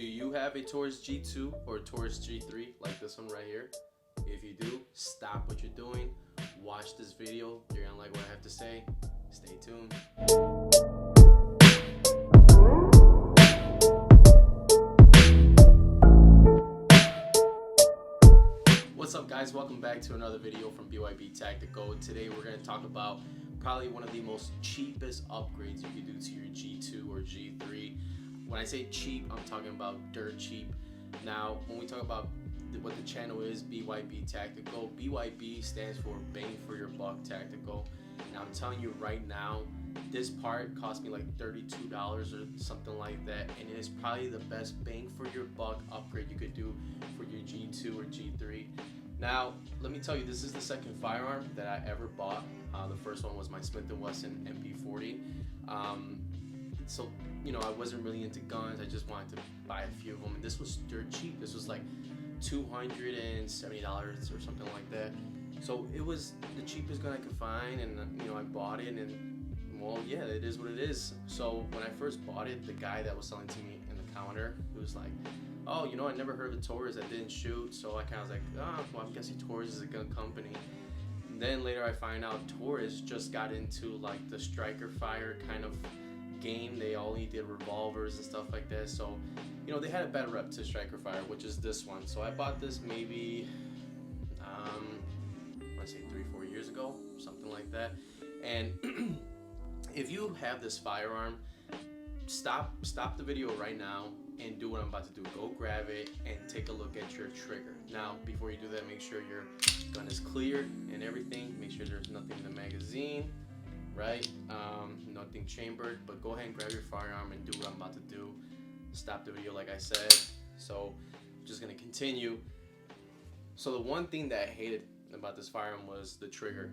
Do you have a Taurus G2 or a Taurus G3 like this one right here? If you do, stop what you're doing, watch this video. You're gonna like what I have to say. Stay tuned. What's up, guys? Welcome back to another video from BYB Tactical. Today we're going to talk about probably one of the most cheapest upgrades you could do to your G2 or G3. When I say cheap, I'm talking about dirt cheap. Now, when we talk about what the channel is, BYB Tactical, BYB stands for Bang for Your Buck Tactical. And I'm telling you right now, this part cost me like $32 or something like that, and it is probably the best bang for your buck upgrade you could do for your G2 or G3. Now, let me tell you, this is the second firearm that I ever bought. The first one was my Smith & Wesson MP40. So, you know, I wasn't really into guns. I just wanted to buy a few of them, and this was dirt cheap. This was like $270 or something like that. So it was the cheapest gun I could find, and you know, I bought it, and well, yeah, it is what it is. So when I first bought it, the guy that was selling to me in the counter, he was like, oh, you know, I never heard of Taurus, I didn't shoot. So I kind of was like, oh, well, I'm guessing Taurus is a gun company. And then later I find out Taurus just got into like the striker fire kind of game. They only did revolvers and stuff like that. So, you know, they had a bad rep to striker fire, which is this one. So I bought this maybe, I say 3-4 years ago, something like that. And if you have this firearm, stop the video right now and do what I'm about to do. Go grab it and take a look at your trigger. Now, before you do that, make sure your gun is clear and everything. Make sure there's nothing in the magazine, right? Nothing chambered, but go ahead and grab your firearm and do what I'm about to do. Stop the video like I said. So I'm just gonna continue. So the one thing that I hated about this firearm was the trigger.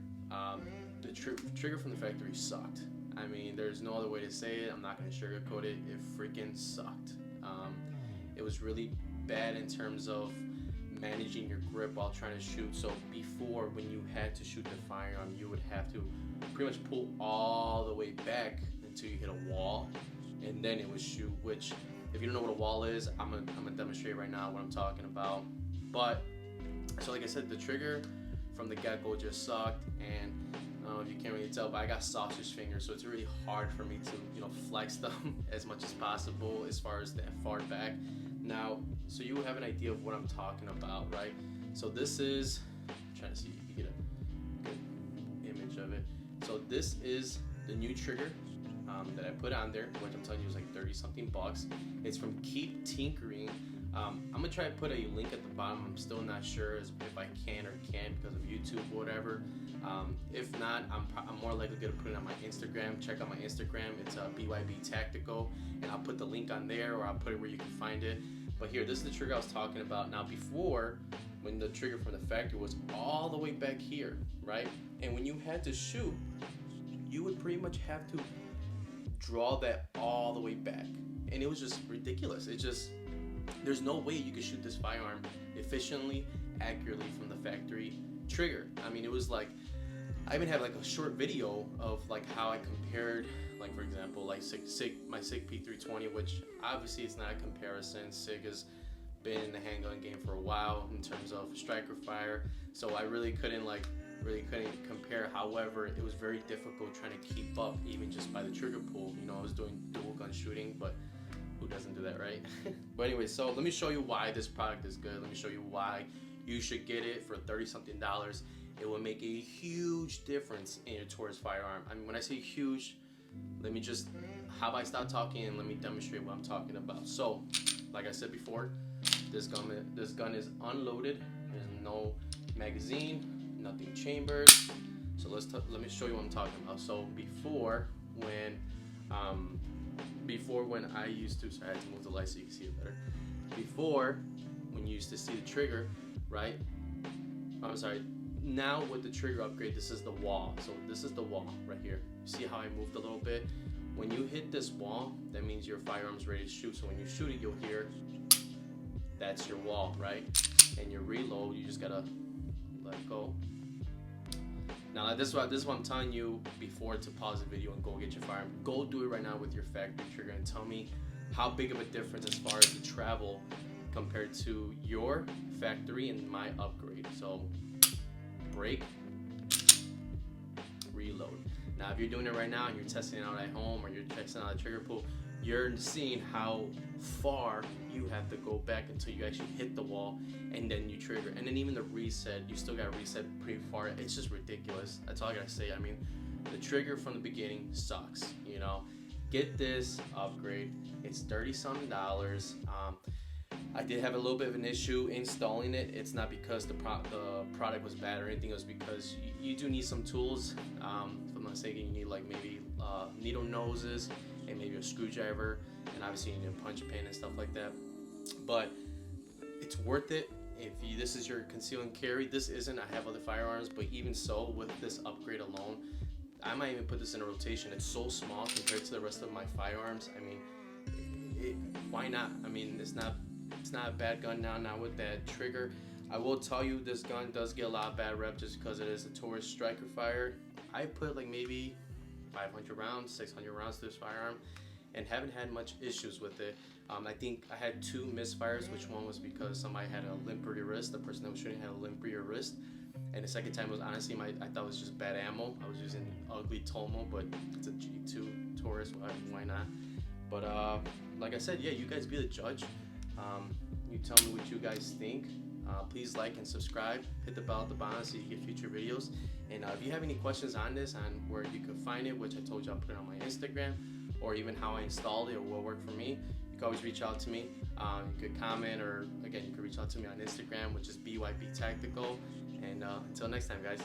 The trigger from the factory sucked. I mean, there's no other way to say it. I'm not gonna sugarcoat it. It freaking sucked. It was really bad in terms of managing your grip while trying to shoot. So before, when you had to shoot the firearm, you would have to pretty much pull all the way back until you hit a wall, and then it would shoot. Which, if you don't know what a wall is, I'm gonna demonstrate right now what I'm talking about. But so, like I said, the trigger from the get-go just sucked, and if you can't really tell, but I got sausage fingers, so it's really hard for me to, you know, flex them as much as possible as far as that far back. Now, so you have an idea of what I'm talking about, right? So this is, I'm trying to see if you get a good image of it. So this is the new trigger that I put on there, which I'm telling you is like 30 something bucks. It's from Keep Tinkering. I'm gonna try to put a link at the bottom. I'm still not sure if I can or can't because of YouTube or whatever. If not, I'm more likely gonna put it on my Instagram. Check out my Instagram. It's BYB Tactical, and I'll put the link on there, or I'll put it where you can find it. But here, this is the trigger I was talking about. Now, before, when the trigger from the factory was all the way back here, right? And when you had to shoot, you would pretty much have to draw that all the way back, and it was just ridiculous. It just, there's no way you could shoot this firearm efficiently, accurately from the factory trigger. I mean, it was like, I even have like a short video of like how I compared, like for example, like my SIG P320, which obviously it's not a comparison. SIG has been in the handgun game for a while in terms of striker fire, so I really couldn't compare. However, it was very difficult trying to keep up even just by the trigger pull. You know, I was doing dual gun shooting, but who doesn't do that, right? But anyway, so let me show you why this product is good. Let me show you why you should get it for $30 something. It will make a huge difference in your Taurus firearm. I mean, when I say huge, let me just, how about I stop talking and let me demonstrate what I'm talking about. So, like I said before, this gun is unloaded. There's no magazine, nothing chambered. So let me show you what I'm talking about. So before when I used to, sorry, I had to move the light so you can see it better. Before, when you used to see the trigger, right? I'm sorry. Now with the trigger upgrade, this is the wall. So this is the wall right here. You see how I moved a little bit? When you hit this wall, that means your firearm's ready to shoot. So when you shoot it, you'll hear, that's your wall, right? And your reload, you just gotta let go. Now this is what I'm telling you before to pause the video and go get your firearm. Go do it right now with your factory trigger and tell me how big of a difference as far as the travel travel compared to your factory and my upgrade. So brake, reload. Now if you're doing it right now and you're testing it out at home or you're testing out a trigger pull, you're seeing how far you have to go back until you actually hit the wall and then you trigger. And then even the reset, you still gotta reset pretty far. It's just ridiculous. That's all I gotta say. I mean, the trigger from the beginning sucks, you know. Get this upgrade. It's $30-something. I did have a little bit of an issue installing it. It's not because the product was bad or anything. It was because you do need some tools. If I'm not mistaken, you need like maybe needle noses and maybe a screwdriver, and obviously you need a punch pin and stuff like that. But it's worth it if this is your conceal and carry. This isn't. I have other firearms, but even so, with this upgrade alone, I might even put this in a rotation. It's so small compared to the rest of my firearms. I mean, why not? I mean, it's not a bad gun now. Not with that trigger. I will tell you, this gun does get a lot of bad rep just because it is a Taurus striker fire. I put like maybe 500 rounds, 600 rounds to this firearm, and haven't had much issues with it. I think I had 2 misfires, which one was because somebody had a limp rear wrist. The person that was shooting had a limp rear wrist. And the second time was honestly, I thought it was just bad ammo. I was using ugly Tomo, but it's a G2 Taurus, why not? But like I said, yeah, you guys be the judge. You tell me what you guys think. Please like and subscribe. Hit the bell at the bottom so you get future videos. And if you have any questions on this, on where you can find it, which I told you I'll put it on my Instagram, or even how I installed it or what worked for me, you can always reach out to me. You could comment, or again, you can reach out to me on Instagram, which is BYB Tactical. And until next time, guys.